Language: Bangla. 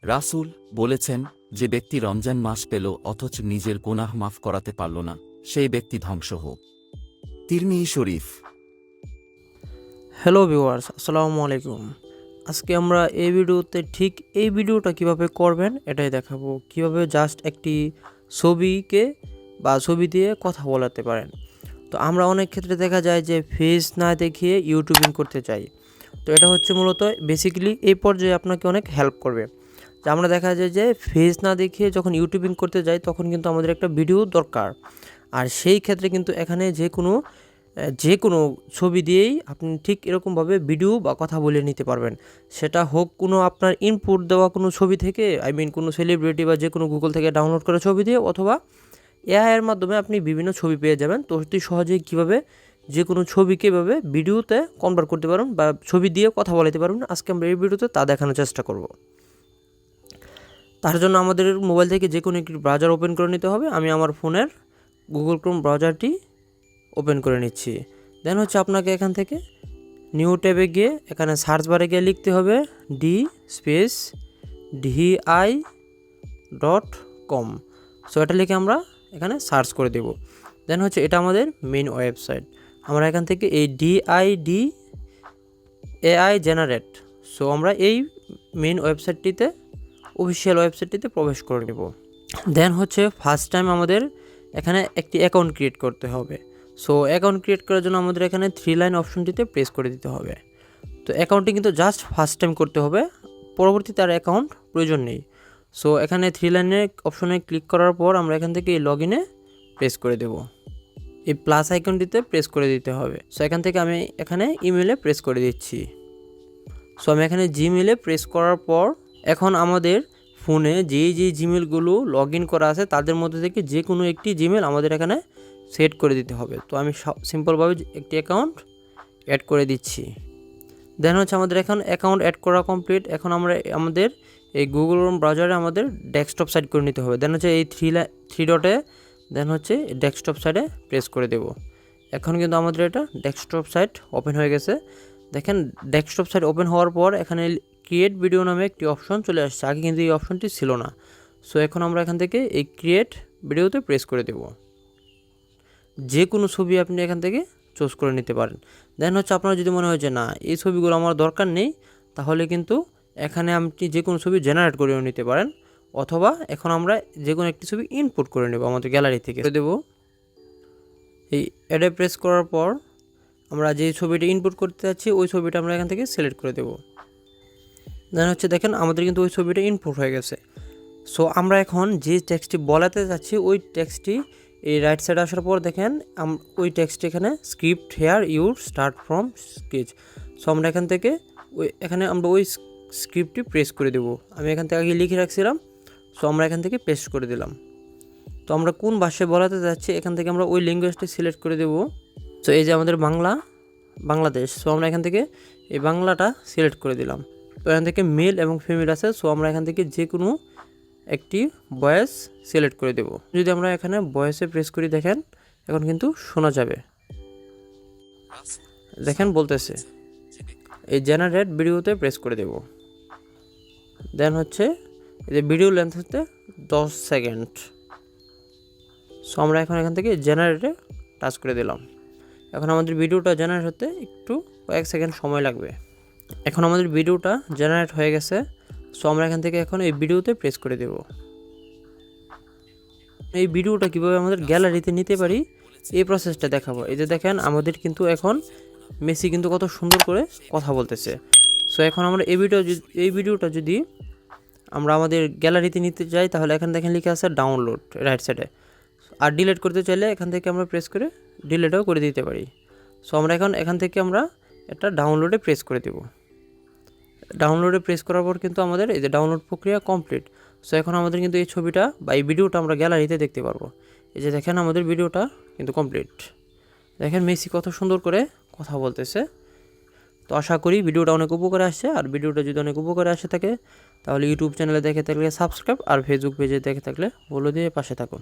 রাসূল বলেছেন, যে ব্যক্তি রমজান মাস পেল অথচ নিজের গুনাহ মাফ করাতে পারল না, সেই ব্যক্তি ধ্বংস হোক। তিরমিজি শরীফ। হ্যালো ভিউয়ার্স, আসসালামু আলাইকুম। আজকে আমরা এই ভিডিওতে ঠিক এই ভিডিওটা কিভাবে করবেন এটাই দেখাবো। কিভাবে জাস্ট একটি ছবিকে বা ছবি দিয়ে কথা বলাতে পারেন। তো আমরা অনেক ক্ষেত্রে দেখা যায় যে ফেস না দেখিয়ে ইউটিউবিং করতে চাই। তো এটা হচ্ছে মূলত বেসিক্যালি এই পর্যায়ে আপনাকে অনেক হেল্প করবে। যে আমরা দেখা যায় যে ফেস না দেখিয়ে যখন ইউটিউবিং করতে যাই তখন কিন্তু আমাদের একটা ভিডিও দরকার। আর সেই ক্ষেত্রে কিন্তু এখানে যে কোনো ছবি দিয়েই আপনি ঠিক এরকমভাবে ভিডিও বা কথা বলে নিতে পারবেন। সেটা হোক কোনো আপনার ইনপুট দেওয়া কোনো ছবি থেকে, কোনো সেলিব্রিটি বা যে কোনো গুগল থেকে ডাউনলোড করা ছবি দিয়ে, অথবা এআই এর মাধ্যমে আপনি বিভিন্ন ছবি পেয়ে যাবেন। তো অতি সহজেই কীভাবে যে কোনো ছবিকে এভাবে ভিডিওতে কনভার্ট করতে পারবেন বা ছবি দিয়ে কথা বলাতে পারবেন, আজকে আমরা এই ভিডিওতে তা দেখানোর চেষ্টা করব। তার জন্য আমাদের মোবাইল থেকে যে কোনো একটি ব্রাউজার ওপেন করে নিতে হবে। আমি আমার ফোনের গুগল ক্রোম ব্রাউজারটি ওপেন করে নিচ্ছি। দেন হচ্ছে আপনাকে এখান থেকে নিউ ট্যাবে গিয়ে এখানে সার্চ বারে গিয়ে লিখতে হবে di.com। সো এটা লিখে আমরা এখানে সার্চ করে দেব। দেন হচ্ছে এটা আমাদের মেইন ওয়েবসাইট। আমরা এখান থেকে এই AI জেনারেট, সো আমরা এই মেইন ওয়েবসাইটটিতে, অফিসিয়াল ওয়েবসাইটটিতে প্রবেশ করে নেব। দেন হচ্ছে ফার্স্ট টাইম আমাদের এখানে একটি অ্যাকাউন্ট ক্রিয়েট করতে হবে। সো অ্যাকাউন্ট ক্রিয়েট করার জন্য আমাদের এখানে 3 লাইন অপশনটিতে প্রেস করে দিতে হবে। তো অ্যাকাউন্টটি কিন্তু জাস্ট ফার্স্ট টাইম করতে হবে, পরবর্তীতে আর অ্যাকাউন্ট প্রয়োজন নেই। সো এখানে 3 লাইনের অপশনে ক্লিক করার পর আমরা এখান থেকে এই লগ ইনে প্রেস করে দেব। এই প্লাস আইকনটিতে প্রেস করে দিতে হবে। সো এখান থেকে আমি এখানে ইমেলে প্রেস করে দিচ্ছি। সো আমি এখানে জিমেলে প্রেস করার পর এখন আমাদের ফোনে যেই জিমেলগুলো লগ ইন করা আছে তাদের মধ্যে থেকে যে কোনো একটি জিমেল আমাদের এখানে সেট করে দিতে হবে। তো আমি সিম্পলভাবে একটি অ্যাকাউন্ট অ্যাড করে দিচ্ছি। দেন হচ্ছে আমাদের এখন অ্যাকাউন্ট অ্যাড করা কমপ্লিট। এখন আমরা আমাদের এই গুগল ক্রোম ব্রাউজারে আমাদের ডেস্কটপ সাইট করে নিতে হবে। দেন হচ্ছে এই থ্রি ডটে দেন হচ্ছে ডেস্কটপ সাইটে প্রেস করে দেব। এখন কিন্তু আমাদের এটা ডেস্কটপ সাইট ওপেন হয়ে গেছে। দেখেন ডেস্কটপ সাইট ওপেন হওয়ার পর এখানে ক্রিয়েট ভিডিও নামে একটি অপশন চলে আসছে। আগে কিন্তু এই অপশনটি ছিল না। সো এখন আমরা এখান থেকে এই ক্রিয়েট ভিডিওতে প্রেস করে দেব। যে কোনো ছবি আপনি এখান থেকে চুজ করে নিতে পারেন। দেন হচ্ছে আপনার যদি মনে হয় যে না এই ছবিগুলো আমার দরকার নেই, তাহলে কিন্তু এখানে আপনি যে কোনো ছবি জেনারেট করেও নিতে পারেন, অথবা এখন আমরা যে কোনো একটি ছবি ইনপুট করে নেব আমাদের গ্যালারি থেকে দেব। এই অ্যাডে প্রেস করার পর আমরা যে ছবিটা ইনপুট করতে যাচ্ছি ওই ছবিটা আমরা এখান থেকে সিলেক্ট করে দেব। দেন হচ্ছে দেখেন আমাদের কিন্তু ওই ছবিটা ইনপুট হয়ে গেছে। সো আমরা এখন যে টেক্সটটি বলাতে যাচ্ছি ওই টেক্সটটি এই রাইট সাইডে আসার পর দেখেন ওই টেক্সট এখানে script here you start from sketch. So আমরা এখান থেকে এখানে আমরা ওই স্ক্রিপ্টটি প্রেস করে দেব। আমি এখান থেকে আগে লিখে রাখছিলাম, সো আমরা এখান থেকে পেস্ট করে দিলাম। তো আমরা কোন ভাষায় বলাতে যাচ্ছি এখান থেকে আমরা ওই ল্যাঙ্গুয়েজটি সিলেক্ট করে দেব। সো এই যে আমাদের বাংলাদেশ, সো আমরা এখান থেকে এই বাংলাটা সিলেক্ট করে দিলাম। তো এখান থেকে মেল এবং ফিমেল আছে, সো আমরা এখান থেকে যে কোনো একটি ভয়েস সিলেক্ট করে দেব। যদি আমরা এখানে ভয়েসে প্রেস করি দেখেন এখন কিন্তু শোনা যাবে। দেখেন বলতেছে এই জেনারেট ভিডিওতে প্রেস করে দেব। দেন হচ্ছে এই যে ভিডিও লেন্থ হচ্ছে 10 সেকেন্ড। সো আমরা এখন এখান থেকে জেনারেটে টাচ করে দিলাম। এখন আমাদের ভিডিওটা জেনারেট হতে একটু কয়েক সেকেন্ড সময় লাগবে। এখন আমাদের ভিডিওটা জেনারেট হয়ে গেছে। সো আমরা এখান থেকে এখন এই ভিডিওতে প্রেস করে দেব। এই ভিডিওটা কীভাবে আমাদের গ্যালারিতে নিতে পারি এই প্রসেসটা দেখাবো। এই যে দেখেন আমাদের কিন্তু এখন মেসি কিন্তু কত সুন্দর করে কথা বলতেছে। সো এখন আমরা এই ভিডিওটা যদি আমরা আমাদের গ্যালারিতে নিতে চাই তাহলে এখানে দেখেন লিখে আছে ডাউনলোড রাইট সাইডে। আর ডিলিট করতে চাইলে এখান থেকে আমরা প্রেস করে ডিলিটও করে দিতে পারি। সো আমরা এখান থেকে আমরা একটা ডাউনলোডে প্রেস করে দেব। ডাউনলোডে প্রেস করার পর কিন্তু আমাদের এই যে ডাউনলোড প্রক্রিয়া কমপ্লিট। সো এখন আমাদের কিন্তু এই ছবিটা বা এই ভিডিওটা আমরা গ্যালারিতে দেখতে পারবো। এই যে দেখেন আমাদের ভিডিওটা কিন্তু কমপ্লিট। দেখেন মেসি কত সুন্দর করে কথা বলতেছে। তো আশা করি ভিডিওটা অনেক উপকারে আসছে। আর ভিডিওটা যদি অনেক উপকারে আসে থাকে তাহলে ইউটিউব চ্যানেলে দেখে থাকলে সাবস্ক্রাইব, আর ফেসবুক পেজে দেখে থাকলে ফলো দিয়ে পাশে থাকুন।